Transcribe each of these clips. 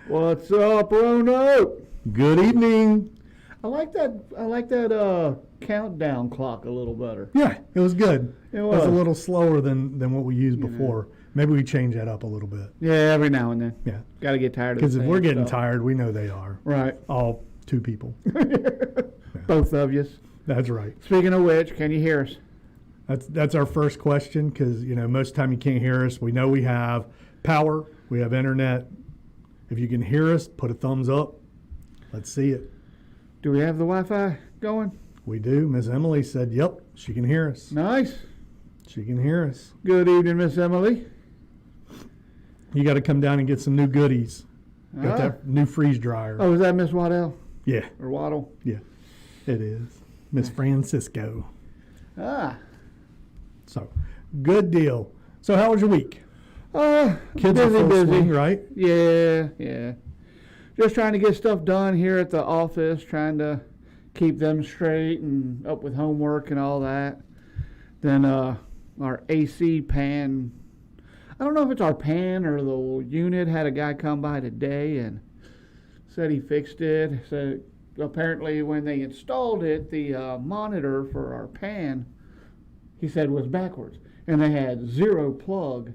What's up, Roanoke? Good evening. I like that countdown clock a little better. Yeah, it was good. It was was a little slower than what we used before. Maybe we change that up a little bit. Yeah, every now and then. Yeah. Got to get tired of it. Because if we're getting tired, we know they are. Right. All two people. Both of you. That's right. Speaking of which, can you hear us? That's our first question because, most of the time you can't hear us. We know we have power. We have internet. If you can hear us, put a thumbs up. Let's see it. Do we have the Wi-Fi going? We do. Miss Emily said, yep, she can hear us. Nice. She can hear us. Good evening, Miss Emily. You got to come down and get some new goodies. Got that new freeze dryer. Oh, is that Miss Waddell? Yeah. Or Waddle? Yeah, it is. Miss Francisco. Ah. So, good deal. So, how was your week? Kids busy, are full busy. swing, right? Yeah. Just trying to get stuff done here at the office, trying to keep them straight and up with homework and all that. Then our AC pan, I don't know if it's our pan or the unit, had a guy come by today and said he fixed it. So apparently when they installed it, the monitor for our pan, he said, was backwards. And they had zero plug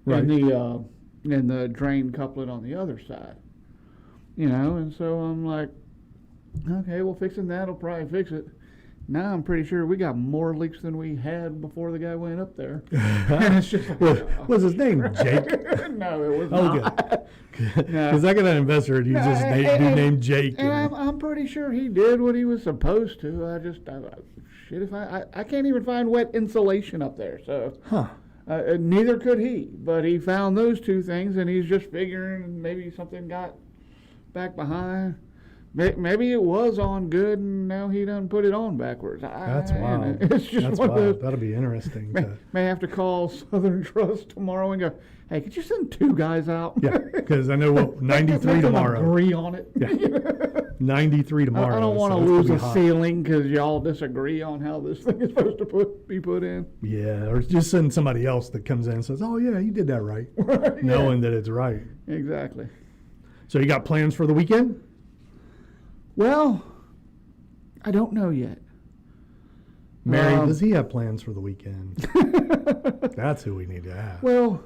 in the drain couplet on the other side. And so I'm like, okay, well, fixing that will probably fix it. Now I'm pretty sure we got more leaks than we had before the guy went up there. And it's just was his name Jake? No, it was not. Because I got an investor who just named Jake. And I'm pretty sure he did what he was supposed to. I can't even find wet insulation up there. So neither could he. But he found those two things, and he's just figuring maybe something got back behind. Maybe it was on good, and now he done put it on backwards. That's wild. It's just That's one wild. of those. That'll be interesting. May have to call Southern Trust tomorrow and go, hey, could you send two guys out? Yeah, because I know 93 tomorrow. Agree on it. Yeah, 93 tomorrow. I don't want to lose a ceiling because y'all disagree on how this thing is supposed to be put in. Yeah, or just send somebody else that comes in and says, oh, yeah, you did that right, knowing that it's right. Exactly. So you got plans for the weekend? Well, I don't know yet. Mary, does he have plans for the weekend? That's who we need to ask. Well,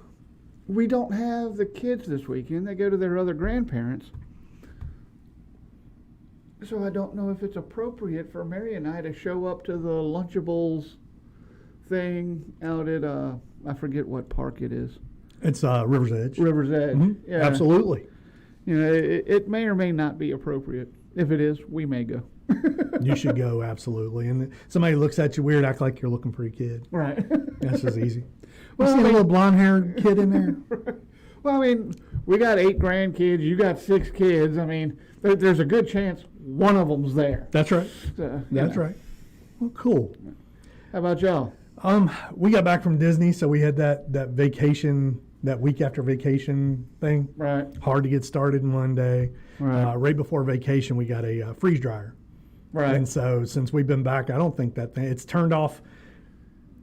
we don't have the kids this weekend. They go to their other grandparents. So I don't know if it's appropriate for Mary and I to show up to the Lunchables thing out at, I forget what park it is. It's River's Edge. River's Edge. Mm-hmm. Yeah. Absolutely. It may or may not be appropriate. If it is, we may go. You should go, absolutely. And somebody looks at you weird, act like you're looking for a kid. Right. That's just easy. Well, see a little blonde-haired kid in there? Well, we got 8 grandkids. You got 6 kids. There's a good chance one of them's there. That's right. That's right. Well, cool. How about y'all? We got back from Disney, so we had that vacation, that week after vacation thing. Right. Hard to get started in one day. Right. Right before vacation, we got a freeze dryer. Right. And so since we've been back, I don't think that thing, it's turned off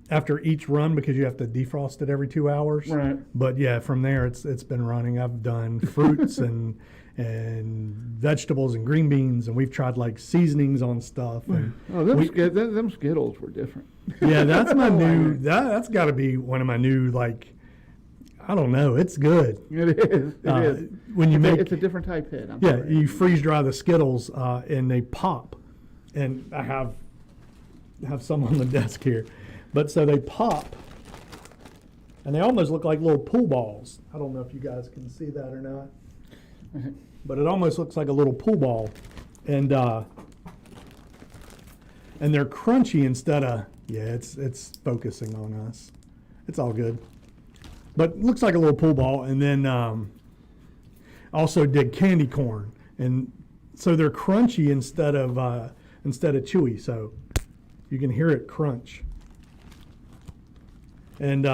after each run because you have to defrost it every 2 hours. Right. But yeah, from there it's been running. I've done fruits and vegetables and green beans, and we've tried like seasonings on stuff. And them Skittles were different. Yeah, that's my new. That's got to be one of my new, like, I don't know. It's good. It is. It is. When you it's a different type hit. You freeze dry the Skittles and they pop, and I have some on the desk here, but so they pop, and they almost look like little pool balls. I don't know if you guys can see that or not, but it almost looks like a little pool ball, and they're crunchy instead of it's focusing on us. It's all good. But it looks like a little pool ball, and then also did candy corn, and so they're crunchy instead of chewy. So you can hear it crunch. And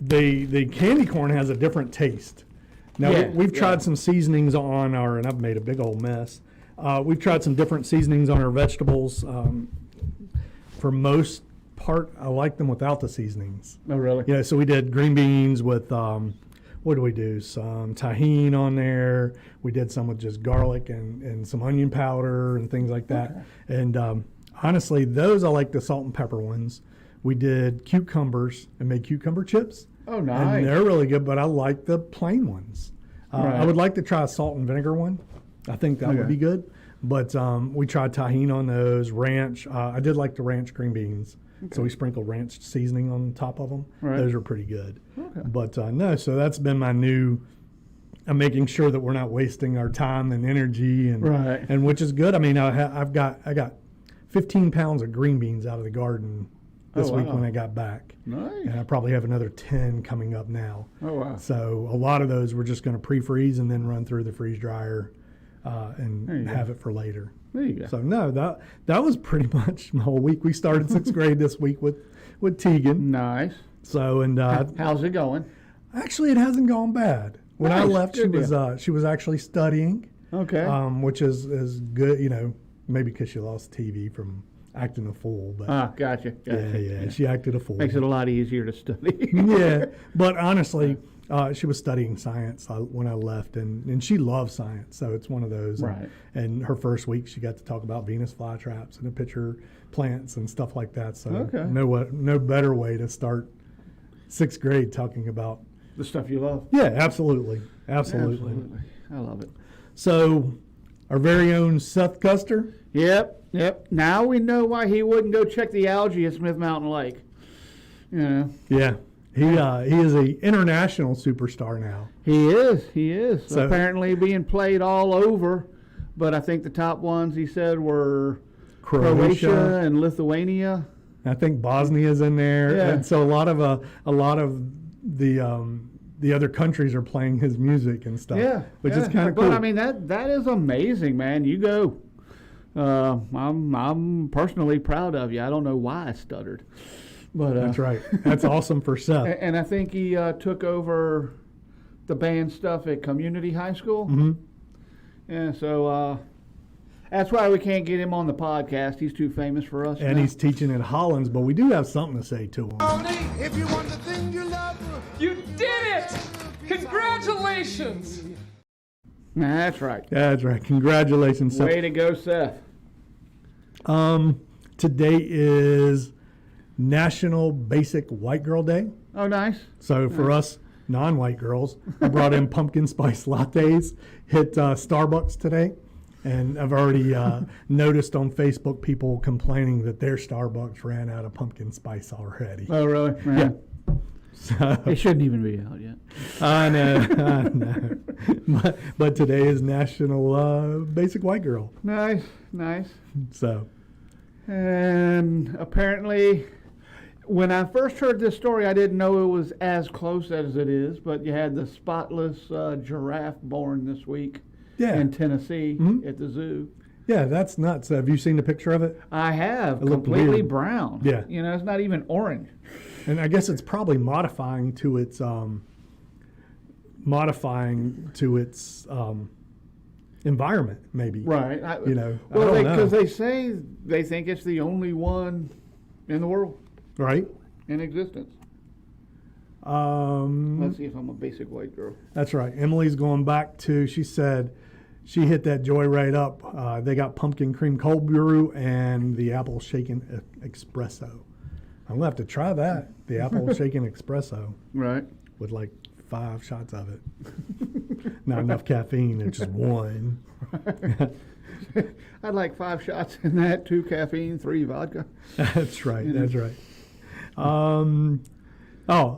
the candy corn has a different taste. Now we've tried some seasonings on our, and I've made a big old mess. We've tried some different seasonings on our vegetables. For most part, I like them without the seasonings. Oh, really? Yeah, so we did green beans with what do we do? Some tahini on there. We did some with just garlic and some onion powder and things like that. Okay. And honestly, those I like the salt and pepper ones. We did cucumbers and made cucumber chips. Oh, nice. And they're really good, but I like the plain ones. Right. I would like to try a salt and vinegar one. I think that would be good. But we tried tahini on those, ranch. I did like the ranch green beans. Okay. So we sprinkled ranch seasoning on top of them. Right. Those are pretty good. Okay. But no, so that's been my new. I'm making sure that we're not wasting our time and energy, and which is good. I mean, I got 15 pounds of green beans out of the garden this week when I got back. Nice. And I probably have another 10 coming up now. Oh, wow. So a lot of those we're just going to pre-freeze and then run through the freeze dryer and have it for later. There you go. So no, that was pretty much my whole week. We started 6th grade this week with Tegan. Nice. So and how's it going? Actually, it hasn't gone bad. When I left, she was actually studying. Okay. Which is good, you know, maybe because she lost TV from acting a fool. But gotcha. Yeah. She acted a fool. Makes it a lot easier to study. Yeah, but honestly, she was studying science when I left, and she loves science, so it's one of those. Right. And her first week, she got to talk about Venus flytraps and to picture plants and stuff like that. So no better way to start 6th grade talking about the stuff you love. Yeah, absolutely. I love it. So, our very own Seph Custer. Yep. Now we know why he wouldn't go check the algae at Smith Mountain Lake. You know. Yeah. He is a international superstar now. He is. So, apparently being played all over, but I think the top ones he said were Croatia and Lithuania. I think Bosnia's in there. Yeah. And so a lot of the other countries are playing his music and stuff. Yeah. Which is kind of cool. But I mean that is amazing, man. You go. I'm personally proud of you. I don't know why I stuttered. But that's right. That's awesome for Seth. And I think he took over the band stuff at Community High School. Mm-hmm. Yeah, so that's why we can't get him on the podcast. He's too famous for us. And he's teaching at Hollins, but we do have something to say to him. If you want the thing you love, you did it! Congratulations! That's right. That's right. Congratulations, Seth. Way to go, Seth. Today is National Basic White Girl Day. Oh, nice. So for us non-white girls, I brought in pumpkin spice lattes, hit Starbucks today, and I've already noticed on Facebook people complaining that their Starbucks ran out of pumpkin spice already. Oh, really? Yeah. So, it shouldn't even be out yet. I know. But today is National Basic White Girl. Nice. So. And apparently, when I first heard this story, I didn't know it was as close as it is, but you had the spotless giraffe born this week in Tennessee at the zoo. Yeah, that's nuts. Have you seen the picture of it? I have. Completely brown. Yeah. You know, it's not even orange. And I guess it's probably modifying to its environment, maybe. Right. Because they say they think it's the only one in the world. Right. In existence. Let's see if I'm a basic white girl. That's right. Emily's going back to, she said, she hit that joy right up. They got pumpkin cream cold brew and the apple shaken espresso. I'm going to have to try that, the apple shaken espresso. Right. With like 5 shots of it. Not enough caffeine, it's just one. I'd like 5 shots in that, 2 caffeine, 3 vodka. That's right, that's right.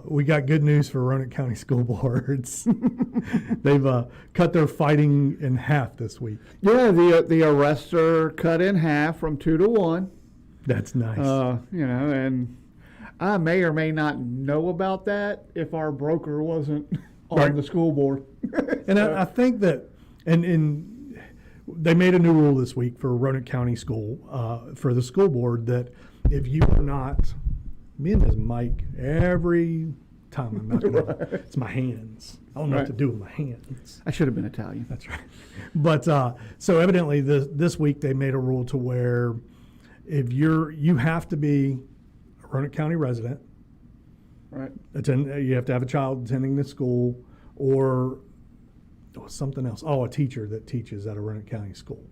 We got good news for Roanoke County School Boards. They've cut their fighting in half this week. Yeah, the arrests are cut in half from 2 to 1. That's nice. And I may or may not know about that if our broker wasn't on the school board. And I think that, and they made a new rule this week for Roanoke County School, for the school board, that if you are not, me and this mic, every time I'm not going to, it's my hands. I don't know what to do with my hands. I should have been Italian. That's right. But so evidently this week they made a rule to where if you have to be Roanoke County resident. Right. You have to have a child attending the school, or something else. Oh, a teacher that teaches at a Roanoke County school.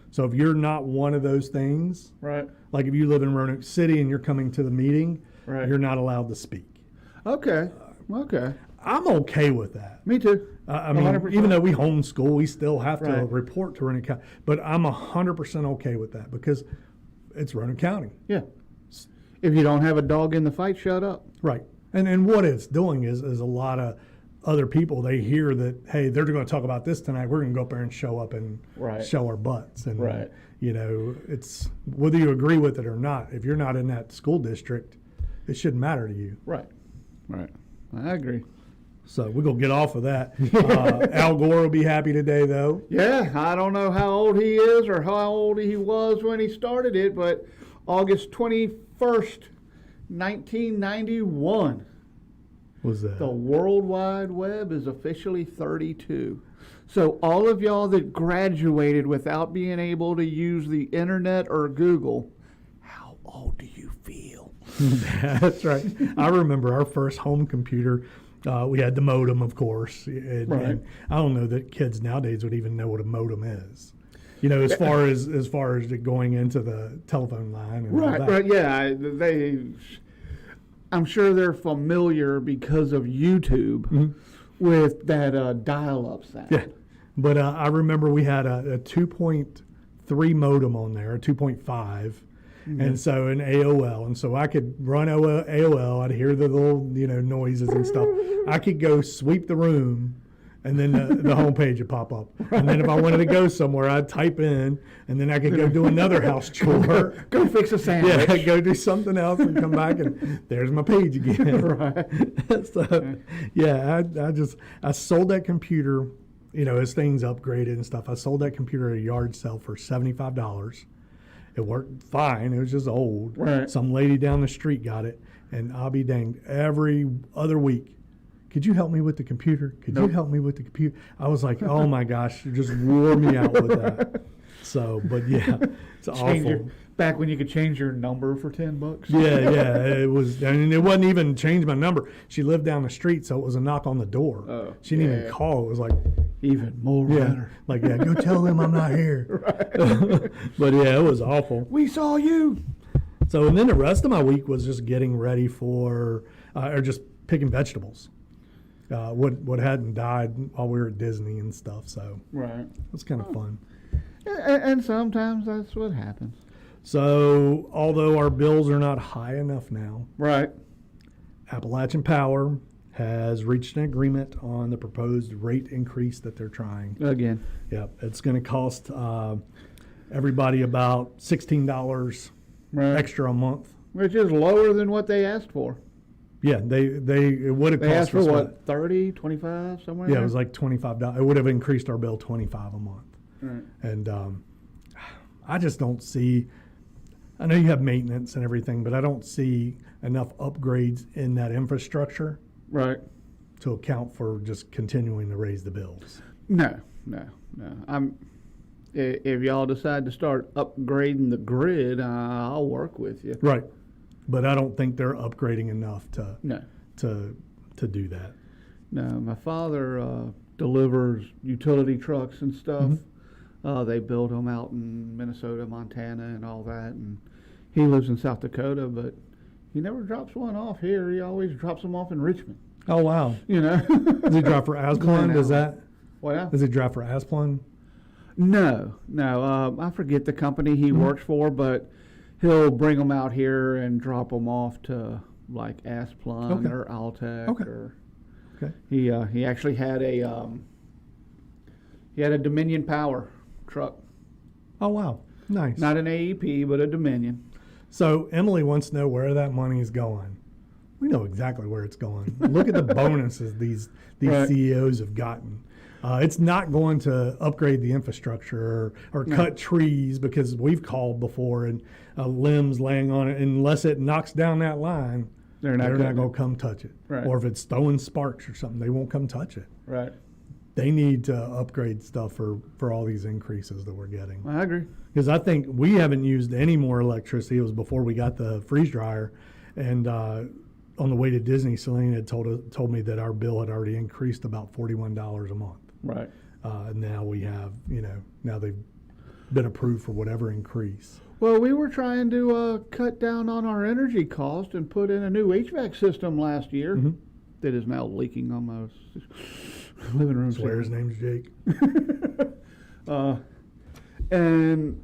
So if you're not one of those things, Right. like if you live in Roanoke City and you're coming to the meeting, Right. you're not allowed to speak. Okay. Okay. I'm okay with that. Me too. I mean, 100%. even though we homeschool, we still have to Right. report to Roanoke County. But I'm 100% okay with that because it's Roanoke County. Yeah. If you don't have a dog in the fight, shut up. Right. And what it's doing is a lot of other people, they hear that, hey, they're going to talk about this tonight. We're going to go up there and show up and Right. show our butts. And, Right. you know, it's whether you agree with it or not, if you're not in that school district, it shouldn't matter to you. Right. Right. I agree. So we're going to get off of that. Al Gore will be happy today, though. Yeah, I don't know how old he is or how old he was when he started it, but August 21st, 1991, Was that? the World Wide Web is officially 32. So all of y'all that graduated without being able to use the internet or Google, how old do you feel? That's right. I remember our first home computer. We had the modem, of course. And I don't know that kids nowadays would even know what a modem is. You know, as far as it going into the telephone line. And all that. Right, yeah. I'm sure they're familiar because of YouTube with that dial-up sound. Yeah. But I remember we had a 2.3 modem on there, a 2.5. And so an AOL, and so I could run AOL. I'd hear the little, noises and stuff. I could go sweep the room, and then the homepage would pop up. And then if I wanted to go somewhere, I'd type in, and then I could go do another house chore. Go fix a sandwich. Yeah, go do something else and come back, and there's my page again. Right. So, yeah, I sold that computer, as things upgraded and stuff. I sold that computer at a yard sale for $75. It worked fine. It was just old. Right. Some lady down the street got it, and I'll be danged, every other week, could you help me with the computer? Could you help me with the computer? I was like, oh my gosh, it just wore me out with that. So, but yeah, it's awful. Back when you could change your number for $10. Yeah, it was. I mean, it wasn't even change my number. She lived down the street, so it was a knock on the door. Oh, she didn't even call. It was like, even more better. like, go tell them I'm not here. Right. But yeah, it was awful. We saw you. So, and then the rest of my week was just getting ready for, or just picking vegetables. What hadn't died while we were at Disney and stuff. So, Right. it was kind of fun. And sometimes that's what happens. So, although our bills are not high enough now, Right. Appalachian Power has reached an agreement on the proposed rate increase that they're trying. Again. Yep, it's going to cost everybody about $16 Right. extra a month. Which is lower than what they asked for. Yeah, it would have They cost asked for us what, 30, 25, somewhere in Yeah, there? it was like $25. It would have increased our bill $25 a month. Right. And I just don't see. I know you have maintenance and everything, but I don't see enough upgrades in that infrastructure Right. to account for just continuing to raise the bills. No. If y'all decide to start upgrading the grid, I'll work with you. Right. But I don't think they're upgrading enough to No. do that. No, my father delivers utility trucks and stuff. They build them out in Minnesota, Montana, and all that. And he lives in South Dakota, but he never drops one off here. He always drops them off in Richmond. Oh, wow. Does he drive for Asplund? Does he drive for Asplund? No. I forget the company he works for, but he'll bring them out here and drop them off to like Asplund or Altec. Okay. He actually had a Dominion Power truck. Oh, wow. Nice. Not an AEP, but a Dominion. So Emily wants to know where that money is going. We know exactly where it's going. Look at the bonuses these Right. CEOs have gotten. It's not going to upgrade the infrastructure or cut trees, because we've called before and limbs laying on it. Unless it knocks down that line, They're not going to come touch it. Right. Or if it's throwing sparks or something, they won't come touch it. Right. They need to upgrade stuff for all these increases that we're getting. I agree. Because I think we haven't used any more electricity. It was before we got the freeze dryer. And on the way to Disney, Selena had told me that our bill had already increased about $41 a month. Right. Now we have, now they've been approved for whatever increase. Well, we were trying to cut down on our energy cost and put in a new HVAC system last year that is now leaking on my living room. Swear his name's Jake. And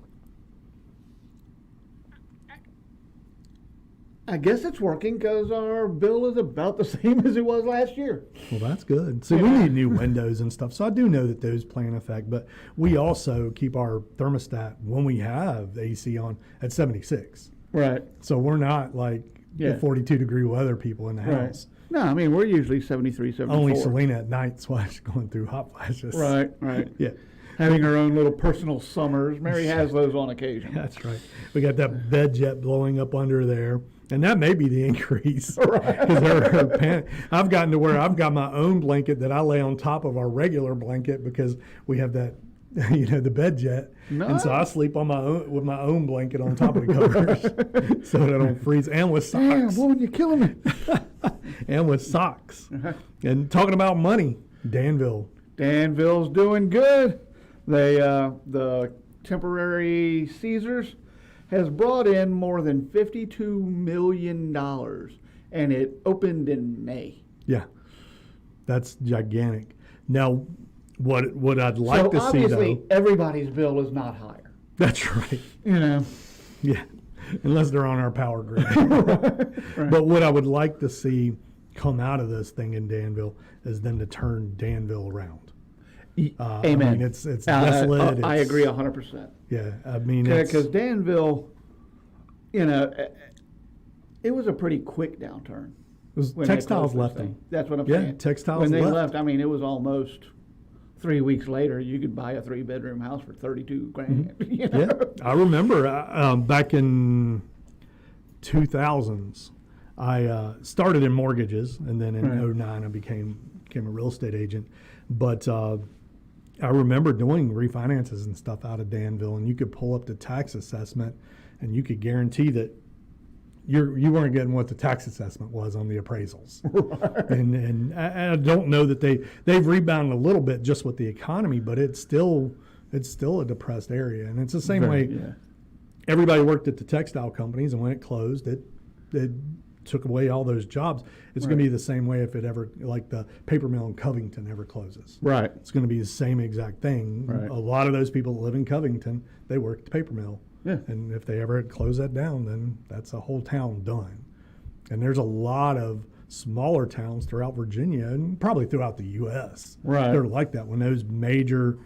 I guess it's working because our bill is about the same as it was last year. Well, that's good. See, we need new windows and stuff, so I do know that those play in effect. But we also keep our thermostat when we have the AC on at 76. Right. So we're not like 42-degree weather people in the house. No, I mean, we're usually 73, 74. Only Selena at night's why she's going through hot flashes. Right. Yeah. Having her own little personal summers. Mary has those on occasion. That's right. We got that bed jet blowing up under there. And that may be the increase. Right. Because I've gotten to where I've got my own blanket that I lay on top of our regular blanket because we have that, the bed jet. Nice. And so I sleep on with my own blanket on top of the covers so that I don't freeze. And with socks. Damn, boy, you're killing me. And with socks. And talking about money, Danville's doing good. They the temporary Caesars has brought in more than $52 million, and it opened in May. Yeah, that's gigantic. Now, what I'd like to see, though... obviously, everybody's bill is not higher. That's right. Yeah, unless they're on our power grid. Right. But what I would like to see come out of this thing in Danville is them to turn Danville around. Amen. I mean, it's desolate. I agree 100%. Yeah, I mean, because Danville, it was a pretty quick downturn. Textiles left them. That's what I'm saying. Yeah, textiles when they left. I mean, it was almost 3 weeks later. You could buy a 3-bedroom house for $32,000. Mm-hmm. Yeah, I remember back in 2000s, I started in mortgages, and then in 2009 I became a real estate agent. But I remember doing refinances and stuff out of Danville, and you could pull up the tax assessment, and you could guarantee that you weren't getting what the tax assessment was on the appraisals. Right. And I don't know that they've rebounded a little bit just with the economy, but it's still a depressed area, and it's the same way. Yeah. Everybody worked at the textile companies, and when it closed, it took away all those jobs. It's going to be the same way if it ever, like the paper mill in Covington ever closes. Right. It's going to be the same exact thing. Right. A lot of those people that live in Covington, they work at the paper mill. Yeah. And if they ever close that down, then that's a whole town done. And there's a lot of smaller towns throughout Virginia and probably throughout the U.S. Right. They're like that when those major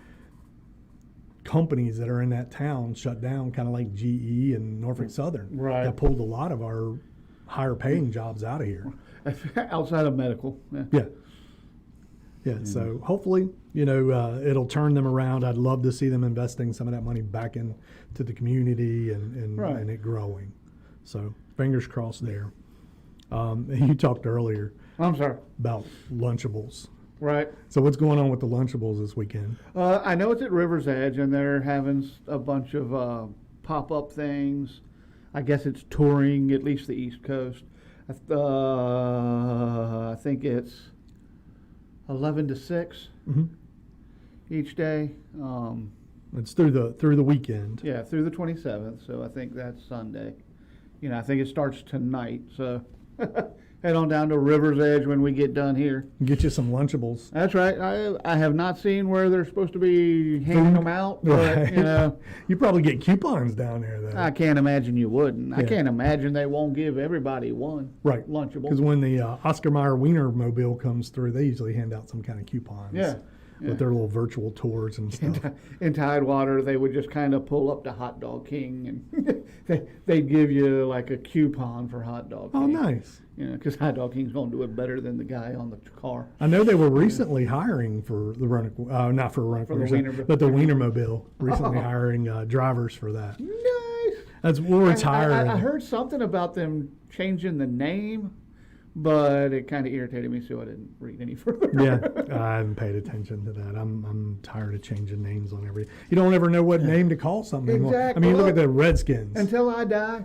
companies that are in that town shut down, kind of like GE and Norfolk Southern. Right. That pulled a lot of our higher paying jobs out of here. Outside of medical. Yeah. So hopefully, it'll turn them around. I'd love to see them investing some of that money back into the community and it growing. So fingers crossed there. You talked earlier. I'm sorry. About Lunchables. Right. So what's going on with the Lunchables this weekend? I know it's at River's Edge, and they're having a bunch of pop-up things. I guess it's touring at least the East Coast. I think it's 11 to 6 each day. It's through the weekend. Yeah, through the 27th. So I think that's Sunday. I think it starts tonight. So head on down to River's Edge when we get done here. Get you some Lunchables. That's right. I have not seen where they're supposed to be handing them out. But, you probably get coupons down there, though. I can't imagine you wouldn't. Yeah. I can't imagine they won't give everybody one. Right. Lunchable. Because when the Oscar Mayer Wiener Mobile comes through, they usually hand out some kind of coupons. Yeah. With their little virtual tours and stuff. In Tidewater, they would just kind of pull up to Hot Dog King, and they'd give you like a coupon for Hot Dog King. Oh, nice. Because Hot Dog King's going to do it better than the guy on the car. I know they were recently hiring for the Roanoke, not for Roanoke, but the Wiener Mobile, recently hiring drivers for that. Nice. We're retiring. I heard something about them changing the name. But it kind of irritated me, so I didn't read any further. Yeah, I haven't paid attention to that. I'm tired of changing names on everything. You don't ever know what name to call something anymore. Exactly. I mean, you look at the Redskins. Until I die,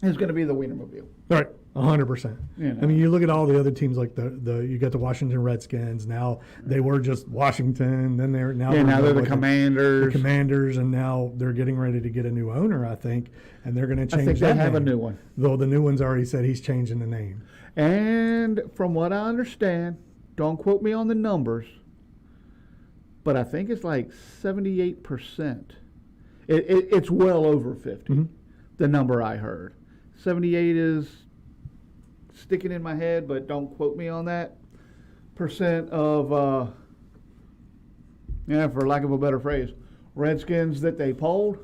is going to be the Wienermobile. Right, 100%. You know. I mean, you look at all the other teams, like you got the Washington Redskins. Now they were just Washington. Then they're now they're the Commanders. The Commanders, and now they're getting ready to get a new owner, I think, and they're going to change. I think that they have name. a new one. Though the new one's already said he's changing the name. And from what I understand, don't quote me on the numbers, but I think it's like 78%. It's well over 50. Mm-hmm. The number I heard. 78 is sticking in my head, but don't quote me on that. Percent of, for lack of a better phrase, Redskins that they polled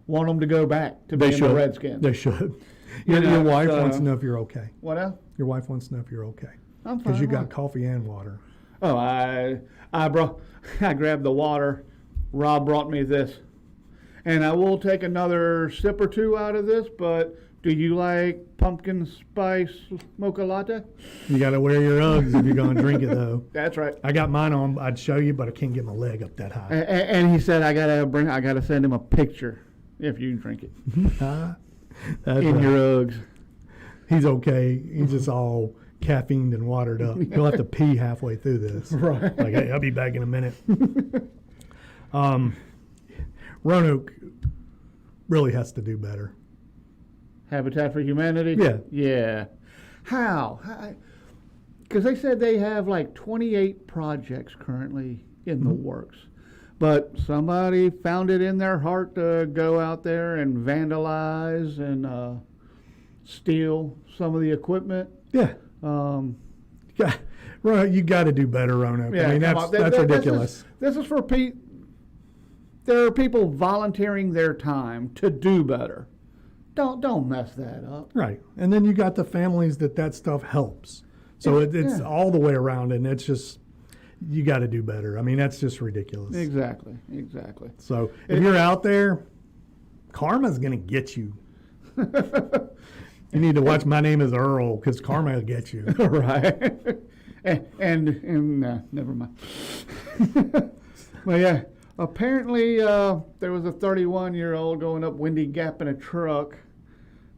want them to go back to being the Redskins. They should. Your wife wants to know if you're okay. What else? Your wife wants to know if you're okay. I'm fine. Because you got coffee and water. Oh, I grabbed the water. Rob brought me this. And I will take another sip or two out of this, but do you like pumpkin spice mocha latte? You got to wear your Uggs if you're going to drink it, though. That's right. I got mine on. I'd show you, but I can't get my leg up that high. And he said I gotta send him a picture if you drink it That's in right. your Uggs. He's okay. He's just all caffeined and watered up. He'll have to pee halfway through this. Right. Like, hey, I'll be back in a minute. Roanoke really has to do better. Habitat for Humanity? Yeah. Yeah. How? Because they said they have like 28 projects currently in the works. But somebody found it in their heart to go out there and vandalize and steal some of the equipment. Yeah. Roanoke, you got to do better, Roanoke. Yeah, I mean, that's ridiculous. This is for there are people volunteering their time to do better. Don't mess that up. Right. And then you got the families that stuff helps. So it's all the way around, and it's just, you got to do better. I mean, that's just ridiculous. Exactly. So if you're out there, karma's going to get you. You need to watch My Name is Earl, because karma will get you. Right. and never mind. Well, yeah. Apparently, there was a 31-year-old going up Windy Gap in a truck,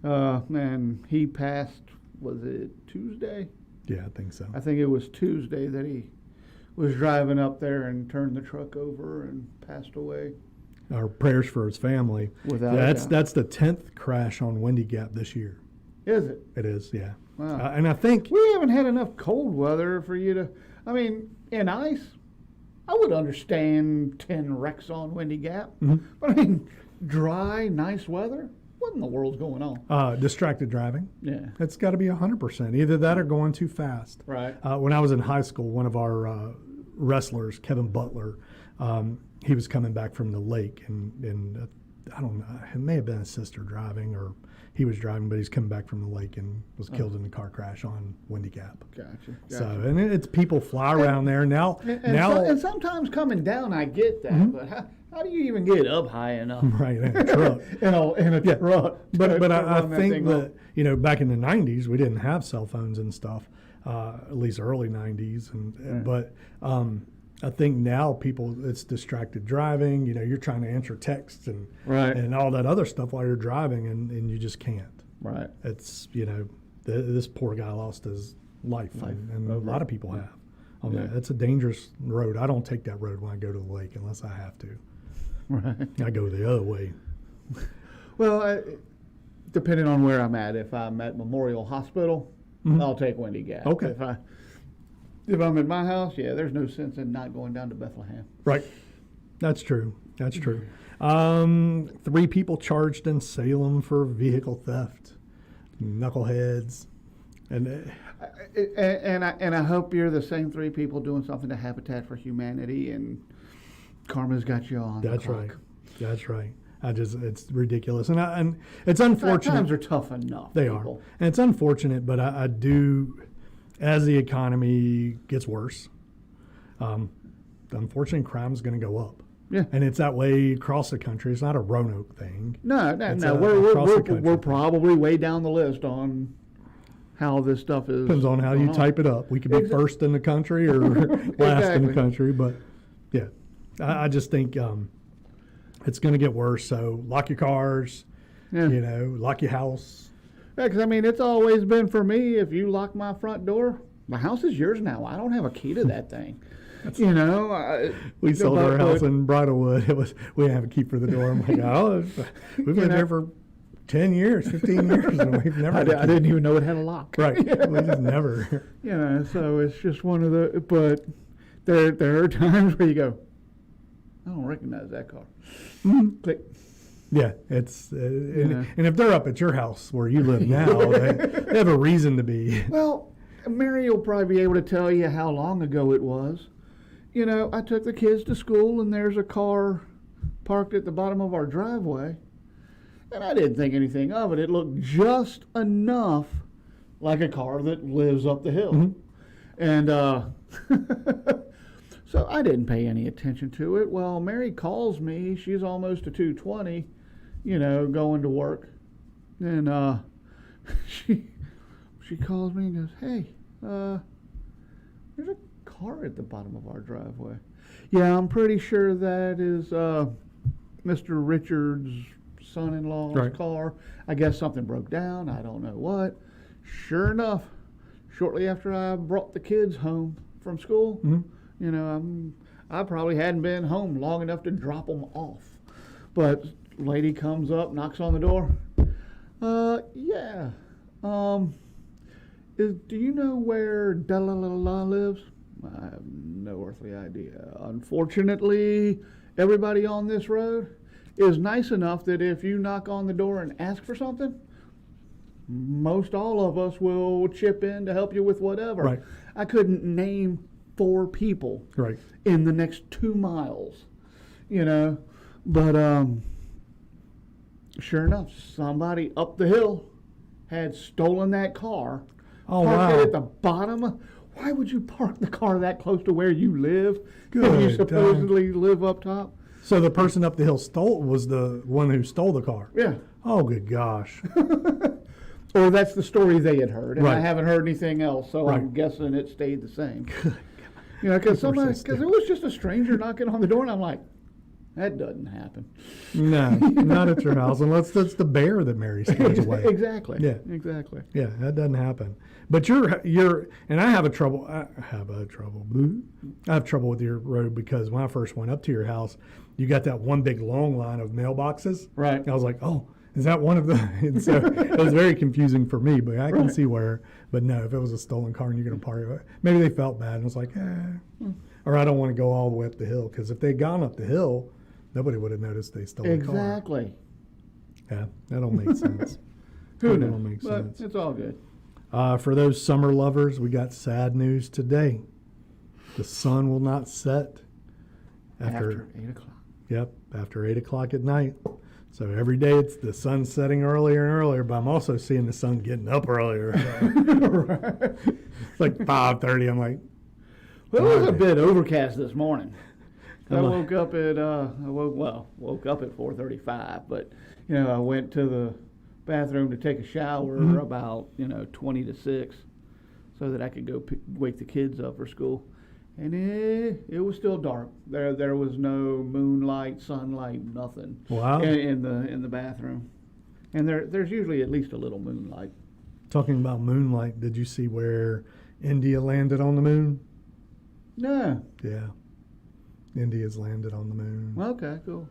and he passed, was it Tuesday? Yeah, I think so. I think it was Tuesday that he was driving up there and turned the truck over and passed away. Our prayers for his family. Without a doubt. That's the 10th crash on Windy Gap this year. Is it? It is, yeah. Wow. And I think We haven't had enough cold weather for you to, I mean, in ice, I would understand 10 wrecks on Windy Gap. Mm-hmm. But I mean, dry, nice weather? What in the world's going on? distracted driving. Yeah. It's got to be 100%. Either that or going too fast. Right. When I was in high school, one of our wrestlers, Kevin Butler, he was coming back from the lake, and I don't know, it may have been his sister driving, or he was driving, but he's coming back from the lake and was killed in a car crash on Windy Gap. Gotcha. So, and it's people fly around there now. And sometimes coming down, I get that, but how do you even get up high enough? Right, in a truck. in a truck. But I think that, back in the 90s, we didn't have cell phones and stuff, at least early 90s. But I think now it's distracted driving. You're trying to answer texts and all that other stuff while you're driving, and you just can't. Right. It's, this poor guy lost his life. And a lot of people have. That. It's a dangerous road. I don't take that road when I go to the lake unless I have to. Right. I go the other way. Well, depending on where I'm at, if I'm at Memorial Hospital, I'll take Windy Gap. Okay. If I'm at my house, there's no sense in not going down to Bethlehem. Right. That's true. 3 people charged in Salem for vehicle theft. Knuckleheads. And I hope you're the same 3 people doing something to Habitat for Humanity, and karma's got you on. That's right. That's right. It's ridiculous, and it's unfortunate. Times are tough enough. They are, and it's unfortunate. But I do, as the economy gets worse, unfortunately, crime's going to go up. Yeah, and it's that way across the country. It's not a Roanoke thing. No. We're probably way down the list on how this stuff is. Depends on how you type it up. We could be first in the country or last in the country, but yeah, I just think it's going to get worse. So lock your cars, lock your house, Because, I mean, it's always been for me, if you lock my front door, my house is yours now. I don't have a key to that thing. You know? We sold our house in Bridlewood. We didn't have a key for the door. I'm like, oh, we've lived there for 10 years, 15 years, and we've never. I didn't even know it had a lock. Right. We just never. You know, so it's just one of the, but there are times where you go, I don't recognize that car. Click. Yeah, it's and if they're up at your house where you live now, they have a reason to be. Well, Mary will probably be able to tell you how long ago it was. You know, I took the kids to school, and there's a car parked at the bottom of our driveway, and I didn't think anything of it. It looked just enough like a car that lives up the hill. Mm-hmm. And so I didn't pay any attention to it. Well, Mary calls me. She's almost to 2:20, you know, going to work. And she calls me and goes, hey, there's a car at the bottom of our driveway. Yeah, I'm pretty sure that is Mr. Richards' son-in-law's car. I guess something broke down. I don't know what. Sure enough, shortly after I brought the kids home from school, you know, I probably hadn't been home long enough to drop them off. But lady comes up, knocks on the door. Yeah. Do you know where Dalalala lives? I have no earthly idea. Unfortunately, everybody on this road is nice enough that if you knock on the door and ask for something, most all of us will chip in to help you with whatever. Right. I couldn't name 4 people in the next 2 miles, you know. But sure enough, somebody up the hill had stolen that car. Oh, parked wow. it at the bottom. Why would you park the car that close to where you live? Good If you supposedly live up top? So the person up the hill was the one who stole the car? Yeah. Oh, good gosh. Or that's the story they had heard, and I Right. haven't heard anything else, so Right. I'm guessing it stayed the same. You know, because it was just a stranger knocking on the door, and I'm like, that doesn't happen. No, not at your house, unless that's the bear that Mary scares away. Exactly. Yeah. Exactly. Yeah, that doesn't happen. But you're, and I have trouble with your road because when I first went up to your house, you got that one big long line of mailboxes. Right. And I was like, oh, is that one of the? And so it was very confusing for me, but I can see where. But no, if it was a stolen car and you're going to park it, maybe they felt bad and was like, or I don't want to go all the way up the hill because if they'd gone up the hill, nobody would have noticed they stole the car. Exactly. Yeah, that don't make sense. Who That knows? don't make But sense. it's all good. For those summer lovers, we got sad news today. The sun will not set After 8 o'clock. Yep, after 8 o'clock at night. So every day it's the sun setting earlier and earlier, but I'm also seeing the sun getting up earlier. It's like 5:30. I'm like, Well, it was a bit overcast this morning. I I'm woke up at 4:35, but you know, I went to the bathroom to take a shower about 20 to 6, so that I could go wake the kids up for school, and it was still dark. There was no moonlight, sunlight, nothing. Wow. In the bathroom, and there's usually at least a little moonlight. talking about moonlight, did you see where India landed on the moon? No. Yeah. India's landed on the moon. Okay, cool.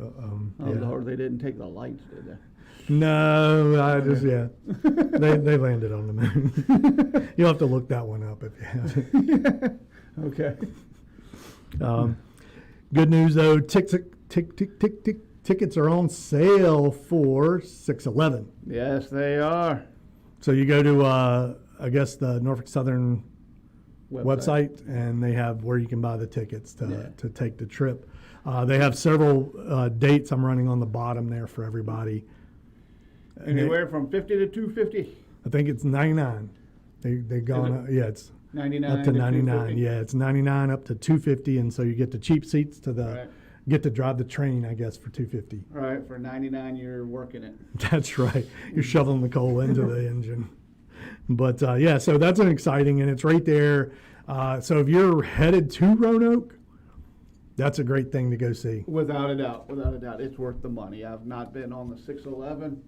Oh yeah. Lord, they didn't take the lights, did they? No, they landed on the moon. You'll have to look that one up if you haven't. Okay. Good news though, tickets are on sale for 6/11. Yes, they are. So you go to I guess the Norfolk Southern website, and they have where you can buy the tickets to take the trip. They have several dates. I'm running on the bottom there for everybody. Anywhere from 50 to 250. I think it's 99. They've gone it's 99 up to 99. 250. Yeah, it's 99 up to 250, and so you get the cheap seats to the Right. get to drive the train, I guess, for 250. Right, for 99 you're working it. That's right. You're shoveling the coal into the engine. But yeah, so that's an exciting, and it's right there. So if you're headed to Roanoke, that's a great thing to go see. Without a doubt, it's worth the money. I've not been on the 611,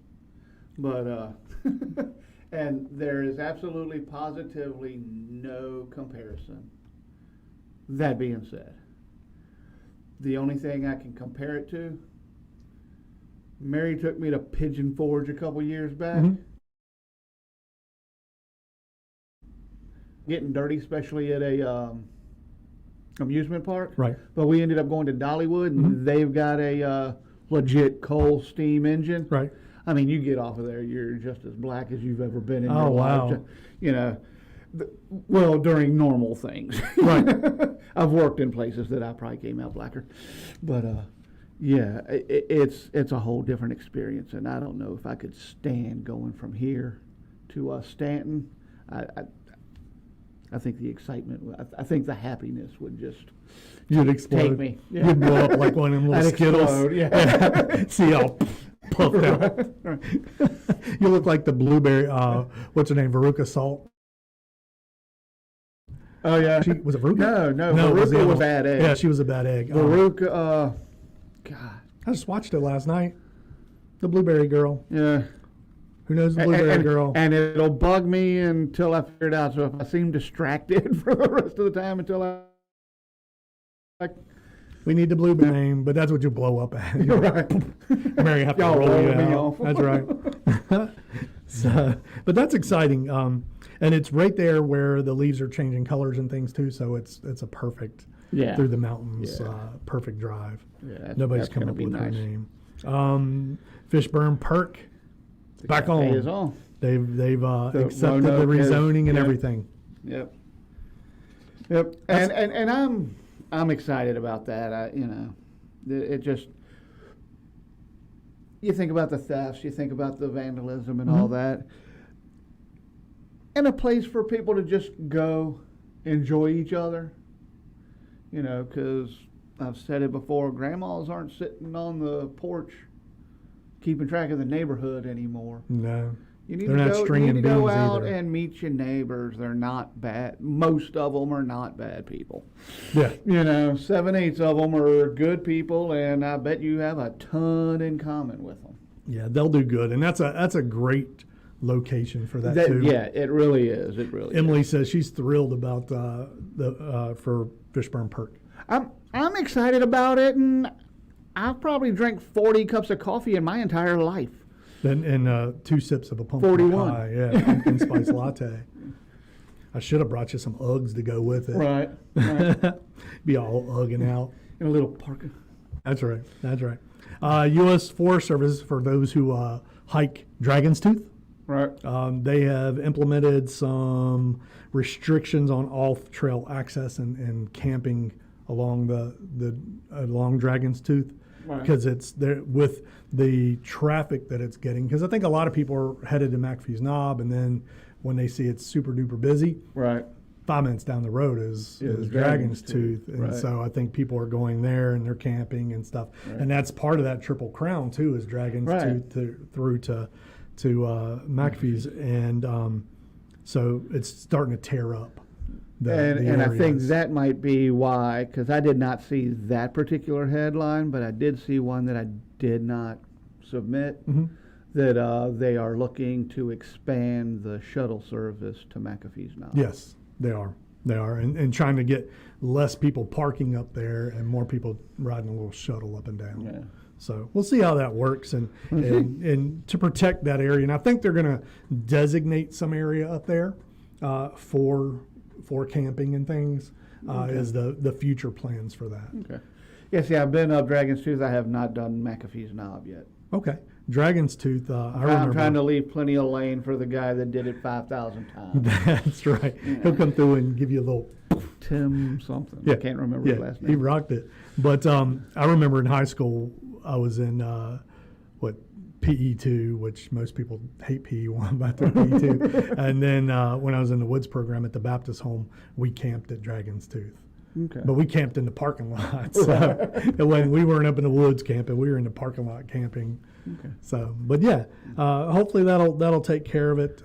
But and there is absolutely positively no comparison. That being said, the only thing I can compare it to, Mary took me to Pigeon Forge a couple years back. Mhm. Getting dirty, especially at a amusement park. Right. But we ended up going to Dollywood, and they've got a legit coal steam engine. Right. I mean, you get off of there, you're just as black as you've ever been in Oh, your wow. life. You know, well, during normal things. Right. I've worked in places that I probably came out blacker, but yeah, it's a whole different experience, and I don't know if I could stand going from here to Stanton. I think the excitement, I think the happiness would just You'd explode. take me. Yeah. You'd blow up like one of them little I'd Skittles. explode, yeah. See all puffed out. Right. You look like the blueberry, what's her name, Veruca Salt. Oh yeah. Was it Veruca? No, it was the Veruca other was one. bad egg. Yeah, she was a bad egg. Veruca, God, I just watched it last night. The Blueberry Girl. yeah. Who knows the Blueberry Girl? And it'll bug me until I figure it out. So if I seem distracted for the rest of the time until We need the Blueberry name, but that's what you blow up at. you're right. Mary have to Y'all roll you roll me out. off. That's right. So, but that's exciting. And it's right there where the leaves are changing colors and things too. So it's a perfect Yeah. through the mountains, Yeah. Perfect drive. Yeah, Nobody's that's come gonna up be with her nice. name. Fishburne Park, The back cafe on. is on. They've accepted the Roanoke has- rezoning and yeah. everything. Yep. Yep. And I'm excited about that. It just, you think about the thefts, you think about the vandalism and all that, and a place for people to just go enjoy each other. Because I've said it before, grandmas aren't sitting on the porch keeping track of the neighborhood anymore. No. You need They're not to go, stringing you need to go beans out either. and meet your neighbors. They're not bad. Most of them are not bad people. Yeah. 7/8 of them are good people, and I bet you have a ton in common with them. Yeah, they'll do good, and that's a great location for that too. Yeah, it really is. It really Emily says she's thrilled about for Fishburne Park. I'm excited about it, and I've probably drank 40 cups of coffee in my entire life. And 2 sips of a pumpkin 41. pie, yeah, pumpkin spice latte. I should have brought you some Uggs to go with it. Right. Be all ugging out. In a little parka. That's right. That's right. U.S. Forest Service, for those who hike Dragon's Tooth, Right. they have implemented some restrictions on off-trail access and camping along along Dragon's Tooth. Right. Because it's there with the traffic that it's getting. Because I think a lot of people are headed to McAfee's Knob, and then when they see it's super duper busy, Right. 5 minutes down the road is Dragon's Dragon's Tooth, Tooth, and right. so I think people are going there and they're camping and stuff, Right. and that's part of that Triple Crown too, is Dragon's Right. Tooth through to McAfee's, and so it's starting to tear up. And I think areas. that might be why, because I did not see that particular headline, but I did see one that I did not submit, Mhm. that they are looking to expand the shuttle service to McAfee's Knob. Yes, they are. They are, and trying to get less people parking up there and more people riding a little shuttle up and down. Yeah. So we'll see how that works, and to protect that area. And I think they're going to designate some area up there for camping and things. Is the future plans for that? Okay. Yeah, see, I've been up Dragon's Tooth. I have not done McAfee's Knob yet. Okay, Dragon's Tooth. I remember. I'm trying to leave plenty of lane for the guy that did it 5,000 times. That's right. He'll come through and give you a little. Tim something. Yeah, I can't remember yeah, his last he name. rocked it. But I remember in high school, I was in PE2, which most people hate PE1, but I took PE2. And then when I was in the Woods program at the Baptist home, we camped at Dragon's Tooth. Okay. But we camped in the parking lot. So when we weren't up in the woods camping, we were in the parking lot camping. Okay. So, but yeah, hopefully that'll take care of it.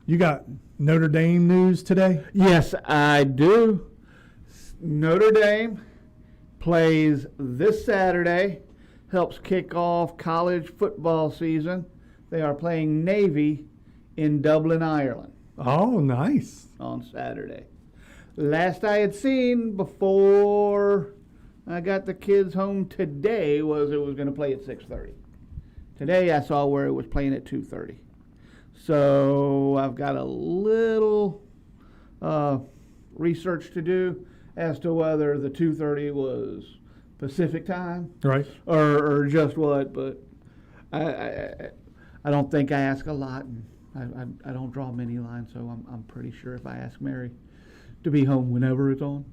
You got Notre Dame news today? Yes, I do. Notre Dame plays this Saturday, helps kick off college football season. they are playing Navy in Dublin, Ireland Oh, nice. on Saturday. Last I had seen before I got the kids home today was it was going to play at 6:30. Today I saw where it was playing at 2:30. So I've got a little research to do as to whether the 2:30 was Pacific time Right. or just what. But I don't think I ask a lot, and I don't draw many lines, so I'm pretty sure if I ask Mary to be home whenever it's on,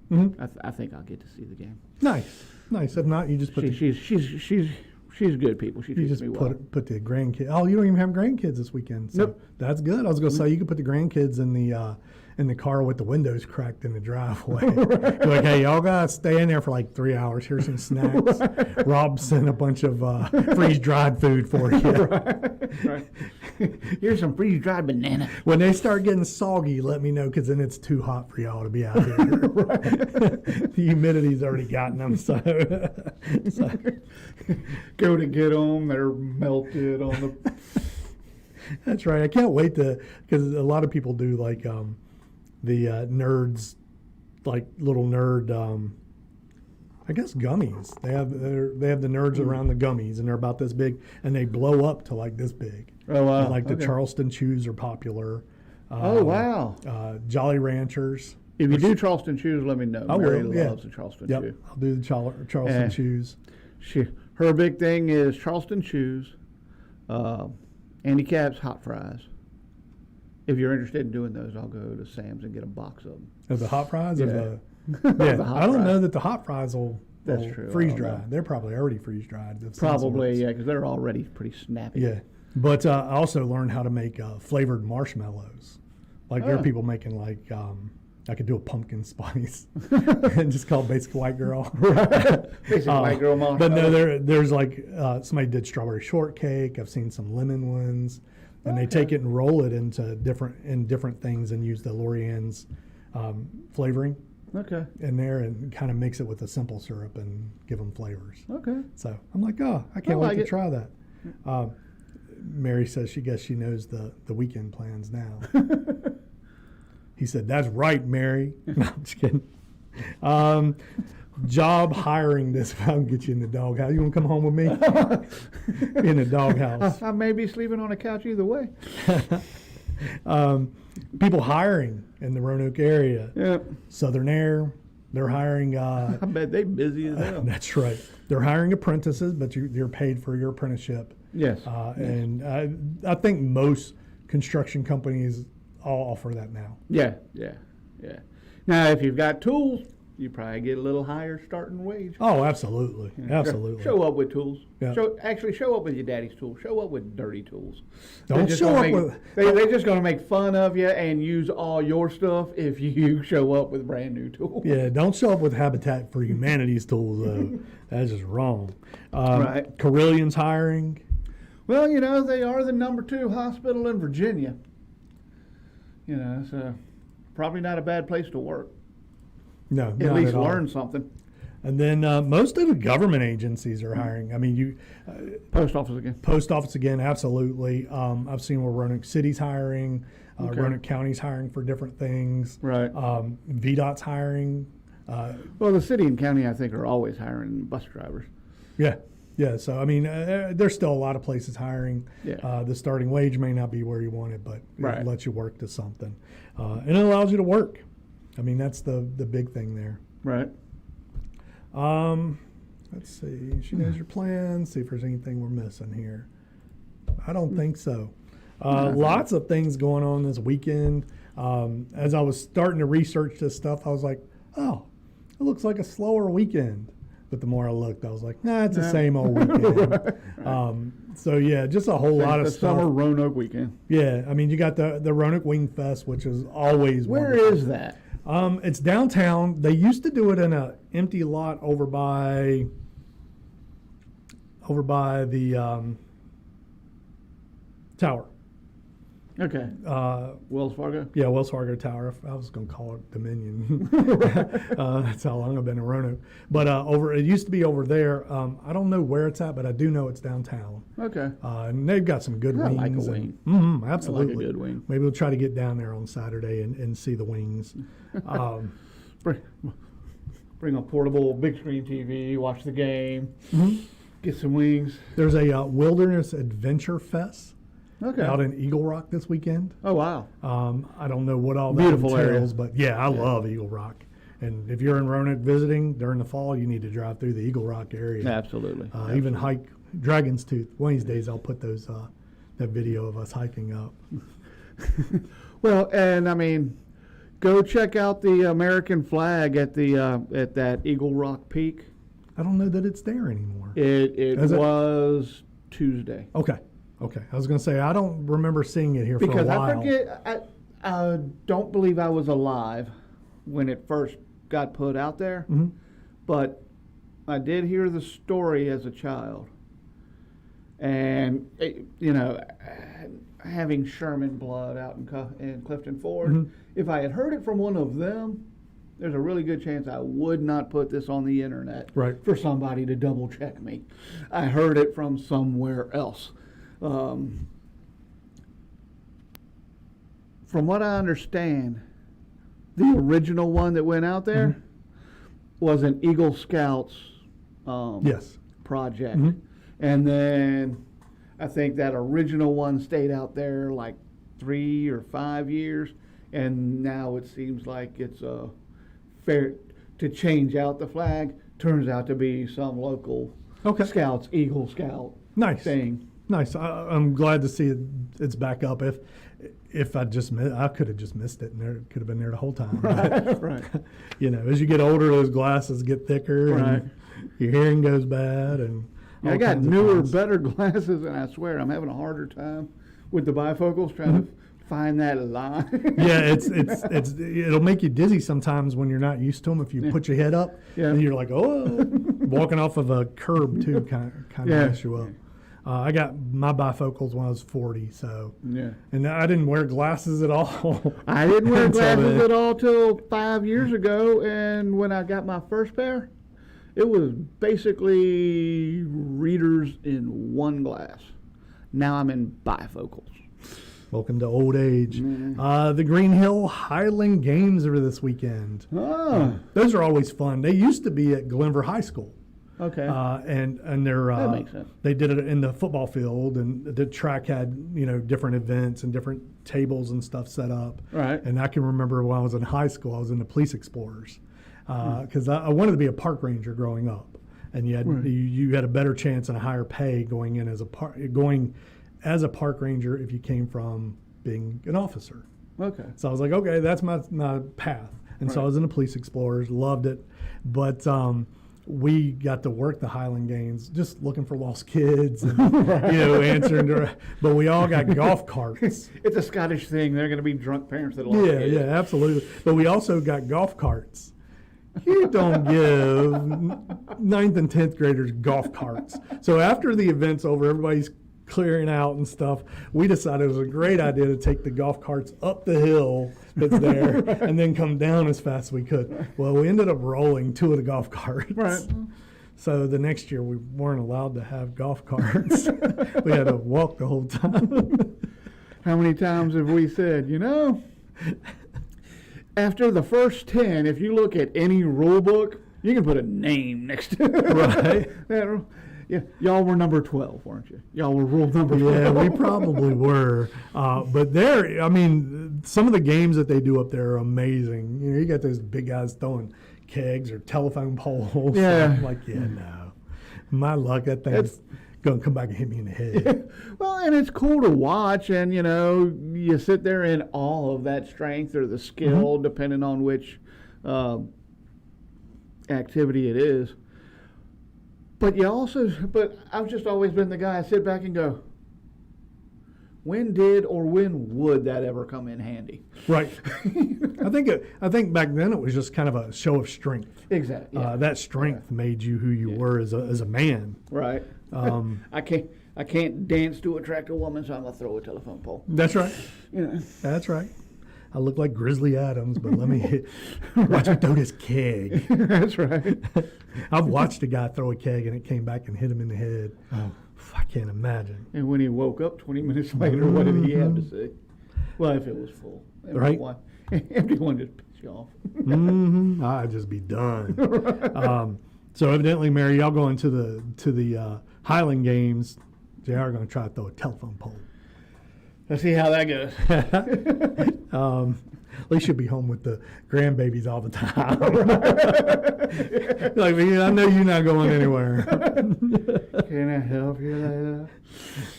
I think I'll get to see the game. Nice. Nice. If not, you just put She's good people. She you treats just me well. put the grandkids. Oh, you don't even have grandkids this weekend. So Nope. That's good. I was gonna say you could put the grandkids in the car with the windows cracked in the driveway. You're like, hey, y'all gotta stay in there for like 3 hours. Here's some snacks. Rob sent a bunch of freeze dried food for you. Right. Here's some freeze-dried banana. When they start getting soggy, let me know, because then it's too hot for y'all to be out here. The humidity's already gotten them. So Go to get them. They're melted on the. that's right. I can't wait because a lot of people do like the nerds, like little nerd. I guess gummies. They have the nerds around the gummies, and they're about this big, and they blow up to like this big. Oh wow! And, like the Charleston Chews are popular. Oh wow! Jolly Ranchers. If you do Charleston Chews, let me know. I Mary will, yeah. loves the Charleston Yep, Chew. I'll do the Charleston Chews. Her big thing is Charleston Chews, Andy Capp's hot fries. If you're interested in doing those, I'll go to Sam's and get a box of them. Of the hot fries? Yeah. Yeah, I don't know that the hot fries will That's true. freeze I don't dry. know. They're probably already freeze dried. Probably, yeah, because they're already pretty snappy. Yeah, but I also learned how to make flavored marshmallows. Like there are people making like I could do a pumpkin spice and just call it Basic White Girl. Basic white girl marshmallow. But no, there's like somebody did strawberry shortcake. I've seen some lemon ones, and they take it and roll it into different things and use the Lorian's flavoring. Okay. In there and kind of mix it with a simple syrup and give them flavors. Okay. So I'm like, oh, I can't like wait to it. try that. Mary says she knows the weekend plans now. He said, that's right, Mary. No, I'm just kidding. Job hiring this. If I can get you in the doghouse. You want to come home with me? In the doghouse. I may be sleeping on a couch either way. People hiring in the Roanoke area. Yep. Southern Air, they're hiring. I bet they busy as hell. That's right. They're hiring apprentices, but you're paid for your apprenticeship. Yes. And I think most construction companies all offer that now. Yeah. Now, if you've got tools, you probably get a little higher starting wage. Oh, absolutely. Absolutely. Show up with tools. Yeah. Show up with your daddy's tools. Show up with dirty tools. Don't show up with. They're just going to make fun of you and use all your stuff if you show up with brand new tools. Yeah, don't show up with Habitat for Humanity's tools, though. That's just wrong. Right. Carillion's hiring. Well, they are the #2 hospital in Virginia. So probably not a bad place to work. No, At not least at all. learn something. And then most of the government agencies are hiring. I mean, Post office again. Post office again, absolutely. I've seen where Roanoke City's hiring, Okay. Roanoke County's hiring for different things. Right. VDOT's hiring. Well, the city and county, I think, are always hiring bus drivers. Yeah. So I mean, there's still a lot of places hiring. Yeah. The starting wage may not be where you want it, but Right. it lets you work to something, and it allows you to work. I mean, that's the big thing there. Right. Let's see. She knows your plans. See if there's anything we're missing here. I don't think so. Lots of things going on this weekend. As I was starting to research this stuff, I was like, oh, it looks like a slower weekend. But the more I looked, I was like, nah, it's the same old weekend. So, yeah, just a whole lot of the stuff. summer Roanoke weekend. Yeah, I mean, you got the Roanoke Wing Fest, which is always Where wonderful. is that? It's downtown. They used to do it in an empty lot over by the tower. Okay. Wells Fargo? Yeah, Wells Fargo Tower. I was going to call it Dominion. That's how long I've been in Roanoke. But it used to be over there. I don't know where it's at, but I do know it's downtown. Okay. And they've got some good I wings. like a wing. Absolutely. I like a good wing. Maybe we'll try to get down there on Saturday and see the wings. Bring a portable big screen TV, watch the game, get some wings. There's a Wilderness Adventure Fest. Okay. Out in Eagle Rock this weekend. Oh, wow. I don't know what all that Beautiful entails, area. but yeah, I love Eagle Rock. And if you're in Roanoke visiting during the fall, you need to drive through the Eagle Rock area. Absolutely. Even hike Dragon's Tooth. One of these days, I'll put that video of us hiking up. Well, and I mean, go check out the American flag at that Eagle Rock Peak. I don't know that it's there anymore. It was Tuesday. Okay. I was going to say, I don't remember seeing it here for a while. Because I forget, I don't believe I was alive when it first got put out there. But I did hear the story as a child. And, having Sherman blood out in Clifton Ford, if I had heard it from one of them, there's a really good chance I would not put this on the internet for somebody to double check me. I heard it from somewhere else. From what I understand, the original one that went out there was an Eagle Scouts project. And then I think that original one stayed out there like 3 or 5 years, and now it seems like it's fair to change out the flag. Turns out to be some local Scouts, Eagle Scout thing. Nice. I'm glad to see it's back up. If I could have just missed it, and it could have been there the whole time. Right. As you get older, those glasses get thicker, and your hearing goes bad, and I got newer, better glasses, and I swear I'm having a harder time with the bifocals trying to find that line. Yeah, it'll make you dizzy sometimes when you're not used to them. If you put your head up, and you're like, walking off of a curb too, kind of mess you up. I got my bifocals when I was 40, and I didn't wear glasses at all. I didn't wear glasses at all till 5 years ago, and when I got my first pair, it was basically readers in one glass. Now I'm in bifocals. Welcome to old age. The Green Hill Highland Games are this weekend. Those are always fun. They used to be at Glenver High School. Okay. And they're that makes sense. They did it in the football field, and the track had different events and different tables and stuff set up. Right. And I can remember when I was in high school, I was in the Police Explorers because I wanted to be a park ranger growing up, and you had a better chance and a higher pay going as a park ranger if you came from being an officer. Okay. So I was like, okay, that's my path. And so I was in the Police Explorers, loved it, but we got to work the Highland Games just looking for lost kids and, answering. But we all got golf carts. It's a Scottish thing. They're going to be drunk parents that lost kids. Yeah, absolutely. But we also got golf carts. You don't give 9th and 10th graders golf carts. So after the event's over, everybody's clearing out and stuff, we decided it was a great idea to take the golf carts up the hill that's there and then come down as fast as we could. Well, we ended up rolling 2 of the golf carts. Right. So the next year we weren't allowed to have golf carts. We had to walk the whole time. How many times have we said, after the first 10, if you look at any rule book, you can put a name next to it. Right. Yeah, y'all were number 12, weren't you? Y'all were rule number 12. Yeah, we probably were. But some of the games that they do up there are amazing. You got those big guys throwing kegs or telephone poles. Yeah. I'm like, no. My luck, that thing's going to come back and hit me in the head. Well, and it's cool to watch, and, you sit there in awe of that strength or the skill, depending on which activity it is. But I've just always been the guy I sit back and go, when would that ever come in handy? Right. I think back then it was just kind of a show of strength. Exactly. Yeah. That strength made you who you were as a man. Right. I I can't dance to attract a woman, so I'm gonna throw a telephone pole. That's right. You know. That's right. I look like Grizzly Adams, but let me watch me throw this keg. That's right. I've watched a guy throw a keg and it came back and hit him in the head. Oh, I can't imagine. And when he woke up 20 minutes later, what did he have to say? Well, if it was full. Right. Empty one just pissed you off. I'd just be done. So evidently, Mary, y'all going to the Highland Games. They are going to try to throw a telephone pole. Let's see how that goes. At least you'll be home with the grandbabies all the time. Like, I know you're not going anywhere. Can I help you later?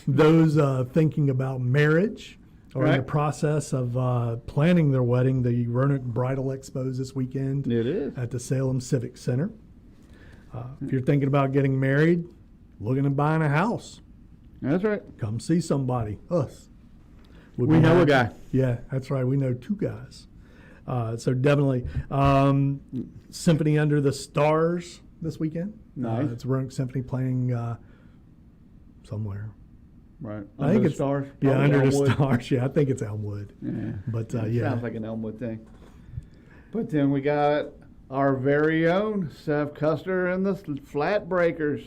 Those thinking about marriage or in the Right. process of planning their wedding, the Roanoke Bridal Expo's this weekend It is. at the Salem Civic Center. If you're thinking about getting married, looking at buying a house, That's right. come see somebody, us. We'd We be know a happy. guy. Yeah, that's right. We know two guys. So definitely. Symphony Under the Stars this weekend. Nice. It's Roanoke Symphony playing somewhere. Right. I Under think the it's stars. Yeah, Probably Under the Elmwood. Stars. Yeah, I think it's Elmwood. Yeah. But It yeah. Sounds like an Elmwood thing. But then we got our very own Seph Custer and the Flat Breakers.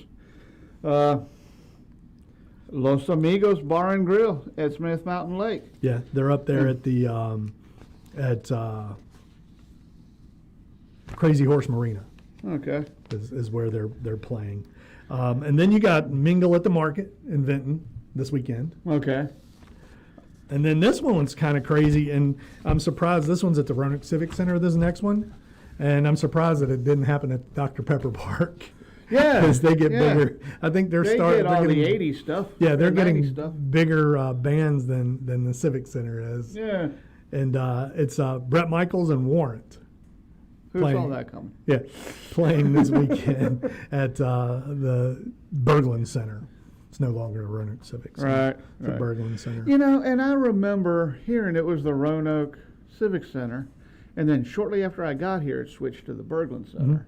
Los Amigos Bar and Grill at Smith Mountain Lake. Yeah, they're up there at the Crazy Horse Marina Okay. is where they're playing. And then you got Mingle at the Market in Vinton this weekend. Okay. And then this one's kind of crazy, and I'm surprised this one's at the Roanoke Civic Center, this next one. And I'm surprised that it didn't happen at Dr. Pepper Park. Yeah. Because they get yeah. bigger. I think they're They starting. get all they're the getting, 80s stuff. Yeah, they're and getting 90s stuff. bigger bands than the Civic Center is. Yeah. And it's Brett Michaels and Warrant. Who playing. saw that coming? Yeah, playing this weekend at the Berglund Center. It's no longer a Roanoke Civic Center. Right. It's the right. Berglund Center. You know, and I remember hearing it was the Roanoke Civic Center, and then shortly after I got here, it switched to the Berglund Center.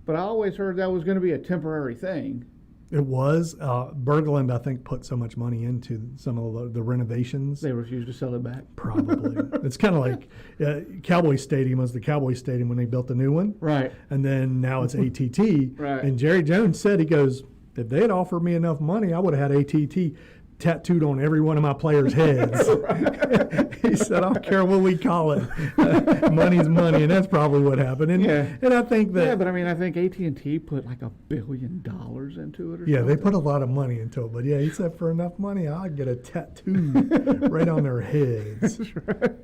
But I always heard that was going to be a temporary thing. It was. Berglund, I think, put so much money into some of the renovations. They refused to sell it back. Probably. It's kind of like Cowboy Stadium was the Cowboy Stadium when they built the new one. Right. And then now it's ATT. Right. And Jerry Jones said, he goes, if they had offered me enough money, I would have had ATT tattooed on every one of my players' heads. He said, I don't care what we call it. Money's money, and that's probably what happened. And, Yeah. and I think that... Yeah, but I mean, I think AT&T put like $1 billion into it or Yeah, something. they put a lot of money into it. But yeah, he said for enough money, I'll get a tattoo right on their heads. That's right.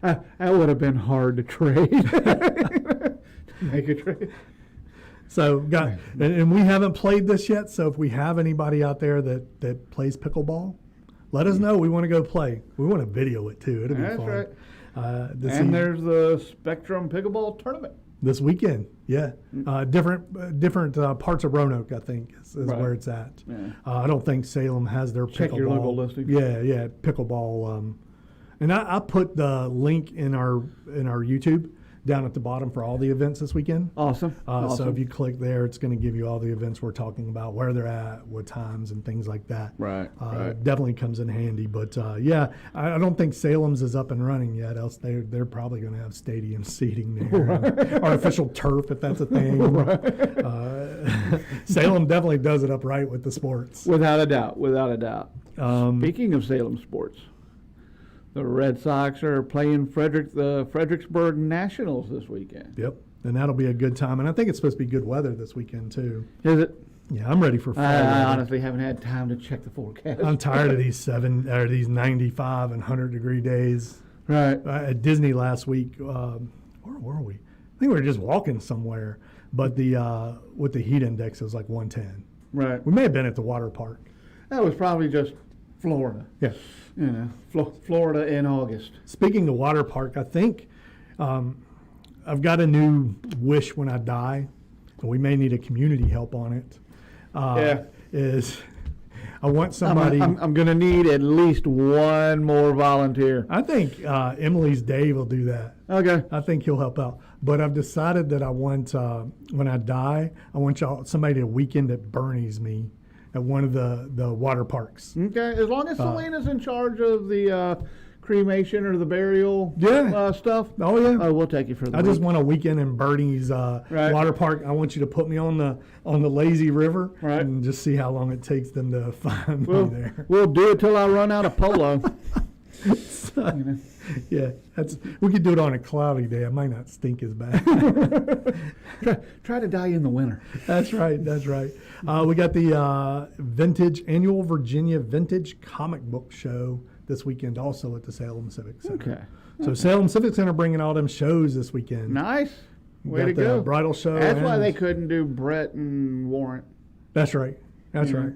That would have been hard to trade. To make a trade. So, and we haven't played this yet. So, if we have anybody out there that plays pickleball, let us know. We want to go play. We want to video it too. It'll be That's fun. right. To see And there's the Spectrum Pickleball Tournament. this weekend. Yeah, different parts of Roanoke, I think, is Right. where it's at. Yeah. I don't think Salem has their Check pickleball. your local listing. Yeah, pickleball. And I put the link in our YouTube down at the bottom for all the events this weekend. Awesome. So if you click there, it's going to give you all the events we're talking about, where they're at, what times, and things like that. Right. It definitely comes in handy. But yeah, I don't think Salem's is up and running yet. Else they're probably going to have stadium seating there, and artificial turf if that's a thing. Salem definitely does it up right with the sports. Without a doubt. Without a doubt. Speaking of Salem sports, the Red Sox are playing the Fredericksburg Nationals this weekend. Yep, and that'll be a good time. And I think it's supposed to be good weather this weekend too. Is it? Yeah, I'm ready for fall. I weather. honestly haven't had time to check the forecast. I'm tired of these 95 and 100-degree days. Right. At Disney last week, where were we? I think we were just walking somewhere, but with the heat index, it was like 110. Right. We may have been at the water park. That was probably just Florida. Yeah. You know, Florida in August. Speaking of water park, I think I've got a new wish when I die, and we may need a community help on it. Yeah. Is I want somebody. I'm going to need at least one more volunteer. I think Emily's Dave will do that. Okay. I think he'll help out. But I've decided that I want, when I die, I want somebody to weekend at Bernie's me at one of the water parks. Okay, as long as Selena's in charge of the cremation or the burial stuff. Oh yeah. We'll take you for the I week. just want a weekend in Bernie's water park. I want you to put me on the lazy river and just see how long it takes them to find me there. We'll do it till I run out of polo. Yeah, we could do it on a cloudy day. It might not stink as bad. Try to die in the winter. That's right. We got the annual Virginia Vintage Comic Book Show this weekend, also at the Salem Civic Center. Okay. So Salem Civic Center bringing all them shows this weekend. Nice. Way got to the go. Bridal show. That's why they couldn't do Brett and Warrant. That's right. Right.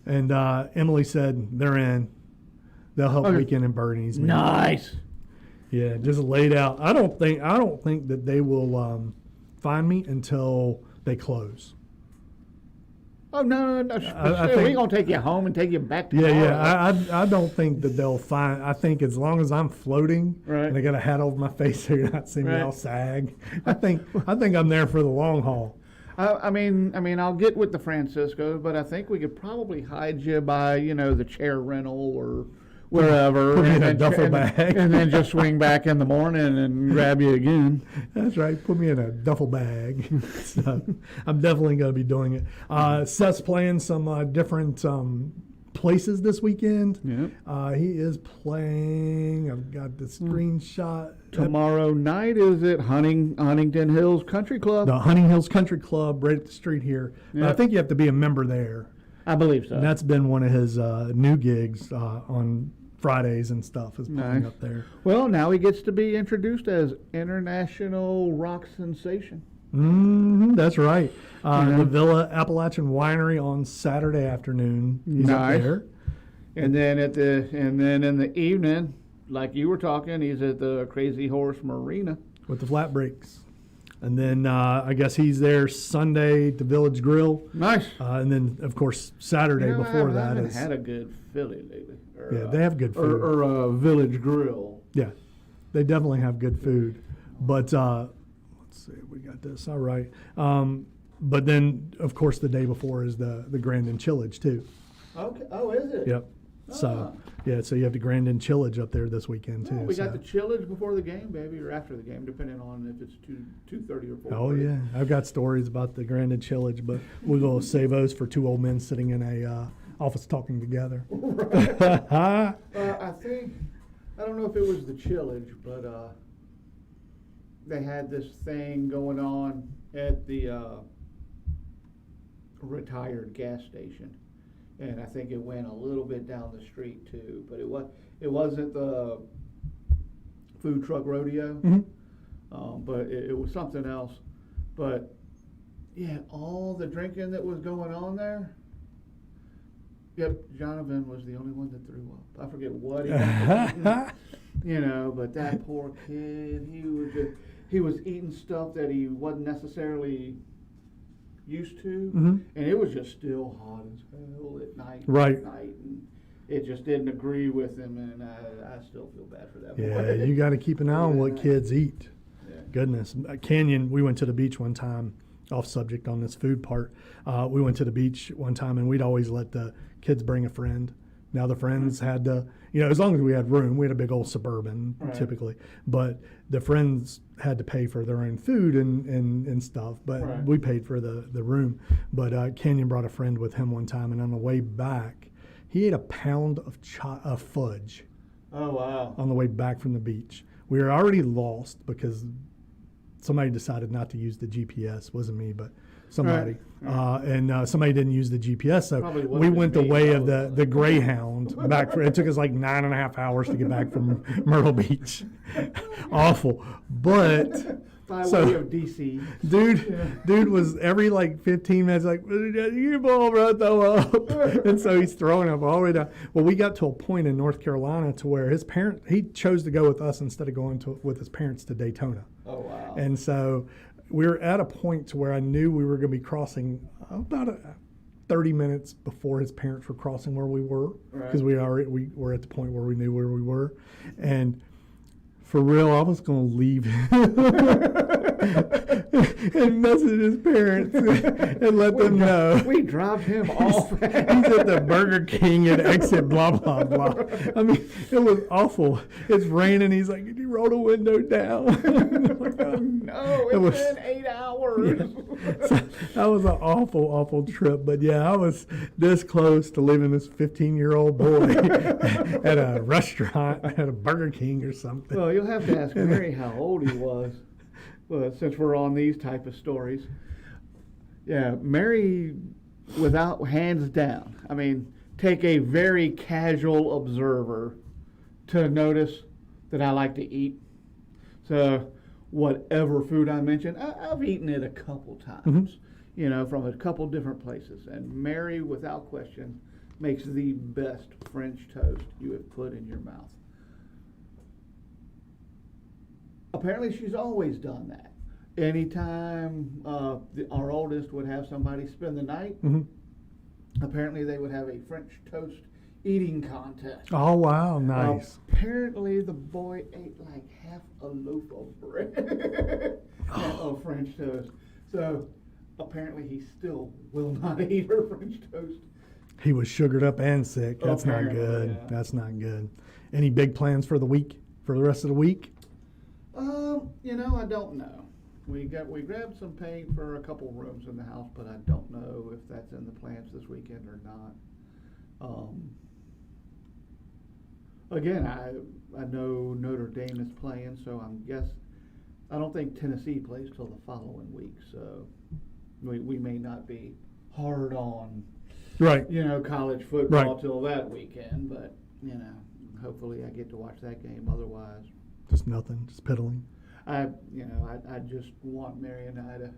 And Emily said they're in. They'll help Weekend in Bernie's. Nice. Yeah, just laid out. I don't think that they will find me until they close. Oh no! We're gonna take you home and take you back tomorrow. Yeah. I don't think that they'll find. I think as long as I'm floating and I got a hat over my face so you're not seeing me all sag. I think I'm there for the long haul. I mean, I'll get with the Franciscos, but I think we could probably hide you by the chair rental or wherever, Put me in a duffel bag, and then just swing back in the morning and grab you again. That's right. Put me in a duffel bag. So I'm definitely going to be doing it. Seth's playing some different places this weekend. Yep. He is playing. I've got the screenshot. Tomorrow night is at Huntington Hills Country Club. The Hunting Hills Country Club right up the street here. Yep. But I think you have to be a member there. I believe so. And that's been one of his new gigs on Fridays and stuff, is playing up there. Well, now he gets to be introduced as international rock sensation. That's right. The Villa Appalachian Winery on Saturday afternoon. He's up there. And then in the evening, like you were talking, he's at the Crazy Horse Marina with the flat breaks. And then I guess he's there Sunday at the Village Grill. Nice. And then, of course, Saturday before that I haven't had a good Philly lately. They have good food. Or a Village Grill. Yeah, they definitely have good food. But let's see, we got this. All right. But then, of course, the day before is the Grand Enchilage, too. Okay. Oh, is it? Yep. So, so you have the Grand Enchilage up there this weekend, too. We got the chillage before the game, baby, or after the game, depending on if it's 2:30 or 4:30. Oh, yeah. I've got stories about the Grand Enchilage, but we're going to save those for two old men sitting in a office talking together. I think, I don't know if it was the chillage, but they had this thing going on at the retired gas station. And I think it went a little bit down the street too, but it wasn't the food truck rodeo, but it was something else. But yeah, all the drinking that was going on there. Yep, Jonathan was the only one that threw up. I forget what he was eating, but that poor kid, he was eating stuff that he wasn't necessarily used to, and it was just still hot as hell at night. And it just didn't agree with him, and I still feel bad for that boy. Yeah, you got to keep an eye on what kids eat. Yeah. Goodness. Canyon, we went to the beach one time, off subject on this food part. We went to the beach one time, and we'd always let the kids bring a friend. Now the friends had to, as long as we had room, we had a big old Suburban typically, but the friends had to pay for their own food and stuff, but we paid for the room. But Canyon brought a friend with him one time, and on the way back, he ate a pound of fudge. Oh, wow. On the way back from the beach. We were already lost because somebody decided not to use the GPS. Wasn't me, but somebody. And somebody didn't use the GPS, so we went the way of the Greyhound back. It took us like 9.5 hours to get back from Myrtle Beach. Awful. But by way of DC. Dude was every like 15 minutes like, you ball, bro, throw up. And so he's throwing up all the way down. Well, we got to a point in North Carolina to where he chose to go with us instead of going with his parents to Daytona. Oh, wow. And so we were at a point to where I knew we were going to be crossing about 30 minutes before his parents were crossing where we were, because we were at the point where we knew where we were. And For real, I was going to leave him and message his parents and let them know. We dropped him off. He's at the Burger King at exit blah, blah, blah. I mean, it was awful. It's raining. He's like, "Can you roll the window down?" No, it's been 8 hours. Yeah. So that was an awful, awful trip. But yeah, I was this close to leaving this 15-year-old boy at a restaurant, at a Burger King or something. Well, you'll have to ask Mary how old he was. Well, since we're on these type of stories. Yeah, Mary, without hands down. I mean, take a very casual observer to notice that I like to eat. So whatever food I mention, I've eaten it a couple times, from a couple different places. And Mary, without question, makes the best French toast you have put in your mouth. Apparently, she's always done that. Anytime our oldest would have somebody spend the night, apparently they would have a French toast eating contest. Oh, wow, nice. Apparently, the boy ate like half a loaf of bread of French toast. So, apparently, he still will not eat her French toast. He was sugared up and sick. That's not good. Yeah. That's not good. Any big plans for the week, for the rest of the week? I don't know. We grabbed some paint for a couple rooms in the house, but I don't know if that's in the plans this weekend or not. Again, I know Notre Dame is playing, so I don't think Tennessee plays till the following week, so we may not be hard on college football till that weekend, but hopefully I get to watch that game. Otherwise, just nothing, just piddling. I just want Mary and I to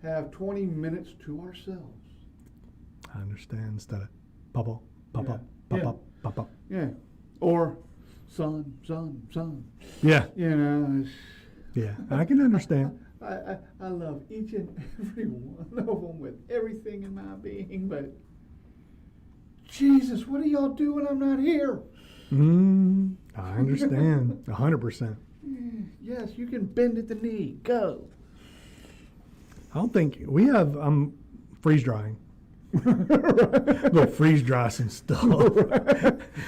have 20 minutes to ourselves. I understand. Instead of pop. Yeah. Or son. Yeah. Yeah, I can understand. I love each and every one of them with everything in my being, but Jesus, what do y'all do when I'm not here? I understand. 100%. Yes, you can bend at the knee. Go. I don't think we have. I'm freeze drying. We'll freeze dry some stuff.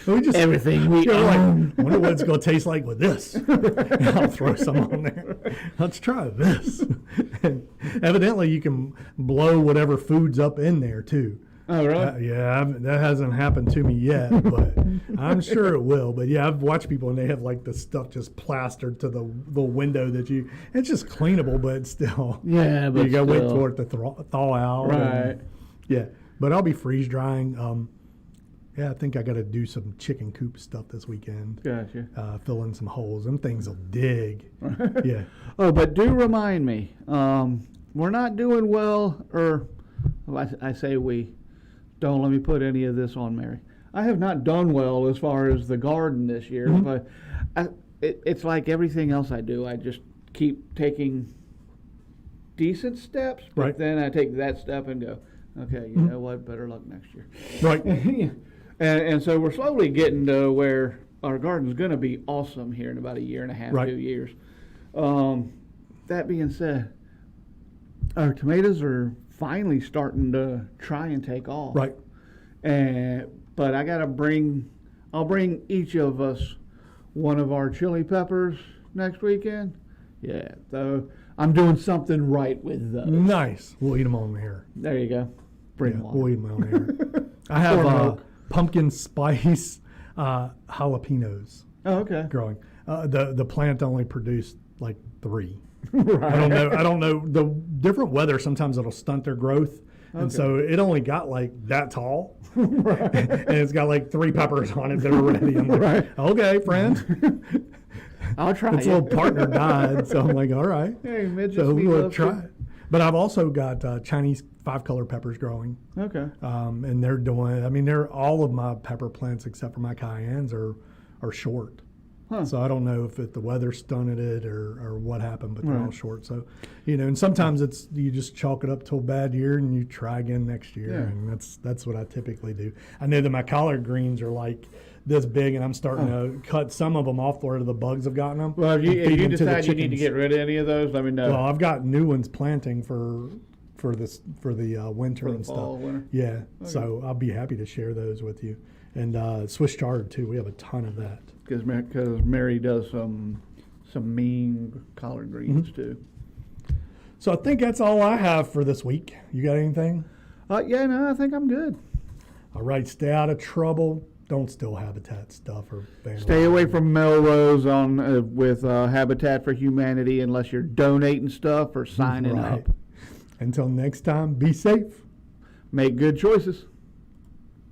We just everything we own. I wonder what it's going to taste like with this. I'll throw some on there. Let's try this. And evidently, you can blow whatever food's up in there too. Oh, really? That hasn't happened to me yet, but I'm sure it will. But yeah, I've watched people and they have like the stuff just plastered to the window it's just cleanable, but it's still. Yeah, but you got to wait for it to thaw out. Right. Yeah, but I'll be freeze drying. I think I got to do some chicken coop stuff this weekend. Gotcha. Fill in some holes. Them things will dig. Yeah. Oh, but do remind me, we're not doing well, I say we. Don't let me put any of this on Mary. I have not done well as far as the garden this year, but it's like everything else I do. I just keep taking decent steps, but then I take that step and go, okay, you know what, better luck next year. Right. and so we're slowly getting to where our garden's going to be awesome here in about a year and a half, 2 years. That being said, our tomatoes are finally starting to try and take off. Right. But I'll bring each of us one of our chili peppers next weekend. Yeah, so I'm doing something right with those. Nice. We'll eat them on here. There you go. Bring one. We'll eat them on here. I have pumpkin spice jalapenos. Oh, okay. Growing. The plant only produced like 3. Right. I don't know. The different weather, sometimes it'll stunt their growth. And so it only got like that tall. Right. And it's got like 3 peppers on it that are ready. I'm like, okay, friend. I'll try Its little partner died. So I'm like, all right. Hey, midgets, so we'll try it. But I've also got Chinese 5-color peppers growing. Okay. And they're all of my pepper plants except for my cayennes are short. Huh. So I don't know if the weather stunted it or what happened, but they're all short. So, and sometimes you just chalk it up to a bad year and you try again next year. Yeah. And that's what I typically do. I know that my collard greens are like this big, and I'm starting to cut some of them off where the bugs have gotten them. Well, and if feed you them to the decide you need to chickens. get rid of any of those, let me know. Well, I've got new ones planting for the winter For the and fall, stuff. winter? Yeah, Okay. so I'll be happy to share those with you. And Swiss chard too. We have a ton of that. Because Mary does some mean collard greens Mm-hmm. too. So I think that's all I have for this week. You got anything? Yeah, no, I think I'm good. All right, stay out of trouble. Don't steal habitat stuff or Stay away from Melrose with Habitat for Humanity unless you're donating stuff or signing Right. up. Until next time, be safe. Make good choices.